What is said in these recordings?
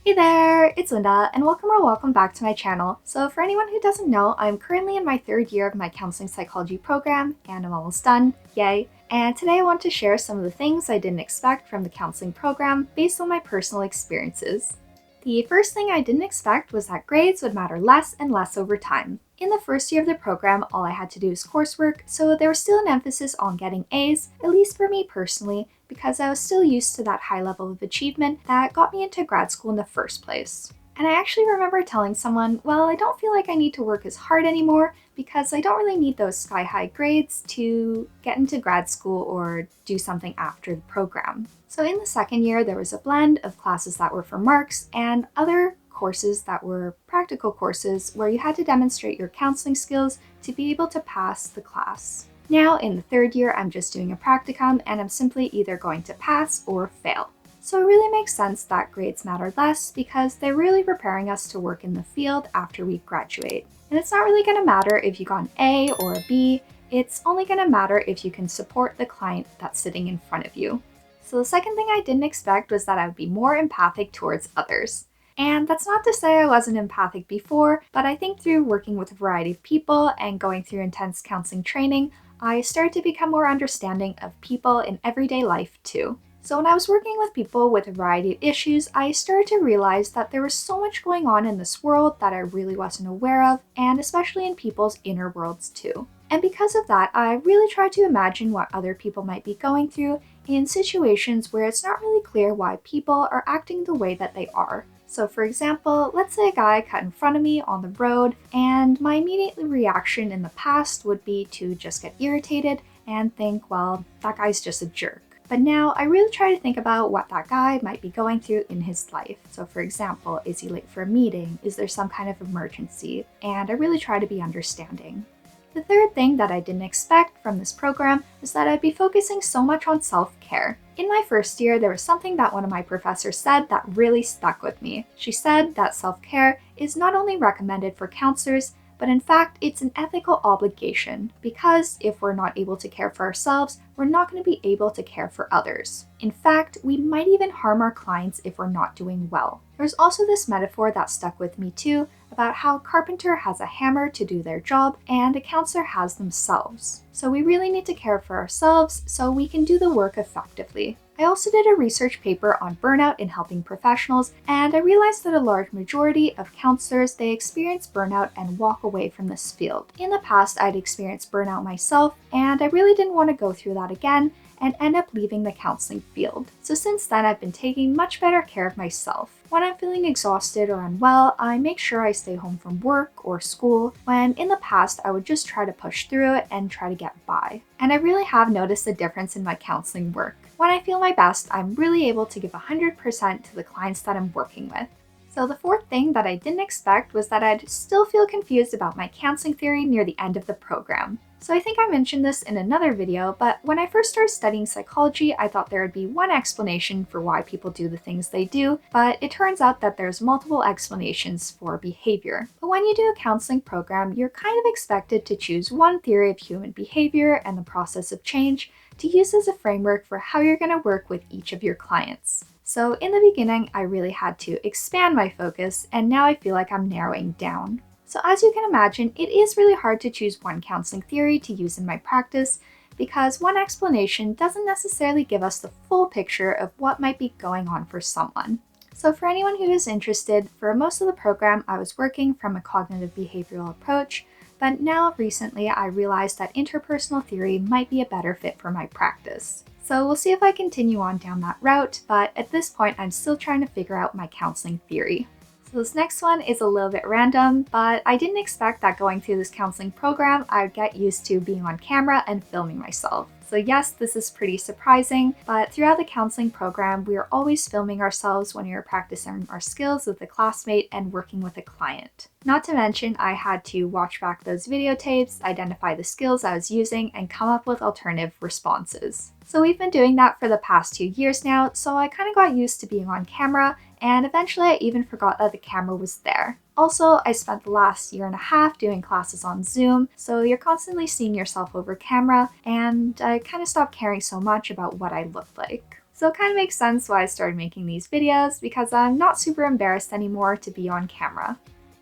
Hey there, it's Linda, and welcome back to my channel. So for anyone who doesn't know, I'm currently in my third year of my counseling psychology program, and I'm almost done, yay! And today I want to share some of the things I didn't expect from the counseling program based on my personal experiences. The first thing I didn't expect was that grades would matter less and less over time. In the first year of the program, all I had to do was coursework, so there was still an emphasis on getting A's, at least for me personally, because I was still used to that high level of achievement that got me into grad school in the first place. And I actually remember telling someone, well, I don't feel like I need to work as hard anymore because I don't really need those sky-high grades to get into grad school or do something after the program. So in the second year, there was a blend of classes that were for marks and other courses that were practical courses where you had to demonstrate your counseling skills to be able to pass the class. Now in the third year, I'm just doing a practicum and I'm simply either going to pass or fail. So it really makes sense that grades matter less because they're really preparing us to work in the field after we graduate. And it's not really going to matter if you got an A or a B, it's only going to matter if you can support the client that's sitting in front of you. So the second thing I didn't expect was that I would be more empathic towards others. And that's not to say I wasn't empathic before, but I think through working with a variety of people and going through intense counseling training, I started to become more understanding of people in everyday life too. So when I was working with people with a variety of issues, I started to realize that there was so much going on in this world that I really wasn't aware of, and especially in people's inner worlds too. And because of that, I really tried to imagine what other people might be going through in situations where it's not really clear why people are acting the way that they are. So for example, let's say a guy cut in front of me on the road, and my immediate reaction in the past would be to just get irritated and think, well, that guy's just a jerk. But now I really try to think about what that guy might be going through in his life. So for example, is he late for a meeting? Is there some kind of emergency? And I really try to be understanding. The third thing that I didn't expect from this program was that I'd be focusing so much on self-care. In my first year, there was something that one of my professors said that really stuck with me. She said that self-care is not only recommended for counselors, but in fact, it's an ethical obligation because if we're not able to care for ourselves, we're not going to be able to care for others. In fact, we might even harm our clients if we're not doing well. There's also this metaphor that stuck with me too about how a carpenter has a hammer to do their job and a counselor has themselves. So we really need to care for ourselves so we can do the work effectively. I also did a research paper on burnout in helping professionals, and I realized that a large majority of counselors, they experience burnout and walk away from this field. In the past, I'd experienced burnout myself, and I really didn't want to go through that again and end up leaving the counseling field. So since then, I've been taking much better care of myself. When I'm feeling exhausted or unwell, I make sure I stay home from work or school, when in the past I would just try to push through it and try to get by. And I really have noticed a difference in my counseling work. When I feel my best, I'm really able to give 100% to the clients that I'm working with. So the fourth thing that I didn't expect was that I'd still feel confused about my counseling theory near the end of the program. So I think I mentioned this in another video, but when I first started studying psychology, I thought there would be one explanation for why people do the things they do, but it turns out that there's multiple explanations for behavior. But when you do a counseling program, you're kind of expected to choose one theory of human behavior and the process of change to use as a framework for how you're going to work with each of your clients. So in the beginning, I really had to expand my focus, and now I feel like I'm narrowing down. So as you can imagine, it is really hard to choose one counseling theory to use in my practice because one explanation doesn't necessarily give us the full picture of what might be going on for someone. So for anyone who is interested, for most of the program, I was working from a cognitive behavioral approach, but now recently I realized that interpersonal theory might be a better fit for my practice. So we'll see if I continue on down that route, but at this point I'm still trying to figure out my counseling theory. So this next one is a little bit random, but I didn't expect that going through this counseling program, I would get used to being on camera and filming myself. So yes, this is pretty surprising, but throughout the counseling program, we are always filming ourselves when we are practicing our skills with a classmate and working with a client. Not to mention, I had to watch back those videotapes, identify the skills I was using, and come up with alternative responses. So we've been doing that for the past 2 years now, so I kind of got used to being on camera, and eventually I even forgot that the camera was there. Also, I spent the last year and a half doing classes on Zoom, so you're constantly seeing yourself over camera, and I kind of stopped caring so much about what I looked like. So it kind of makes sense why I started making these videos, because I'm not super embarrassed anymore to be on camera.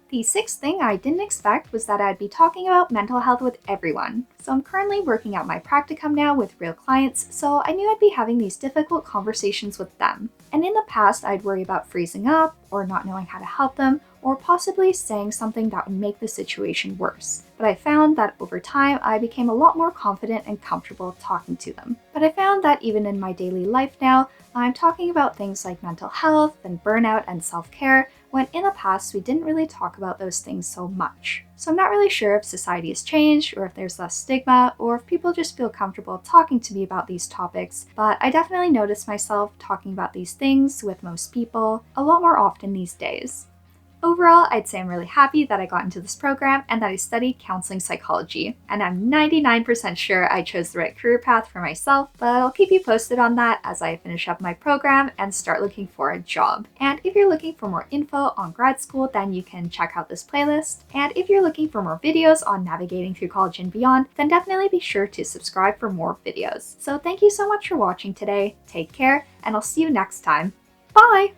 The sixth thing I didn't expect was that I'd be talking about mental health with everyone. So I'm currently working at my practicum now with real clients, so I knew I'd be having these difficult conversations with them. And in the past, I'd worry about freezing up, or not knowing how to help them, or possibly saying something that would make the situation worse. But I found that over time, I became a lot more confident and comfortable talking to them. But I found that even in my daily life now, I'm talking about things like mental health and burnout and self-care, when in the past we didn't really talk about those things so much. So I'm not really sure if society has changed, or if there's less stigma, or if people just feel comfortable talking to me about these topics, but I definitely notice myself talking about these things with most people a lot more often these days. Overall, I'd say I'm really happy that I got into this program and that I studied counseling psychology. And I'm 99% sure I chose the right career path for myself, but I'll keep you posted on that as I finish up my program and start looking for a job. And if you're looking for more info on grad school, then you can check out this playlist. And if you're looking for more videos on navigating through college and beyond, then definitely be sure to subscribe for more videos. So thank you so much for watching today. Take care, and I'll see you next time. Bye!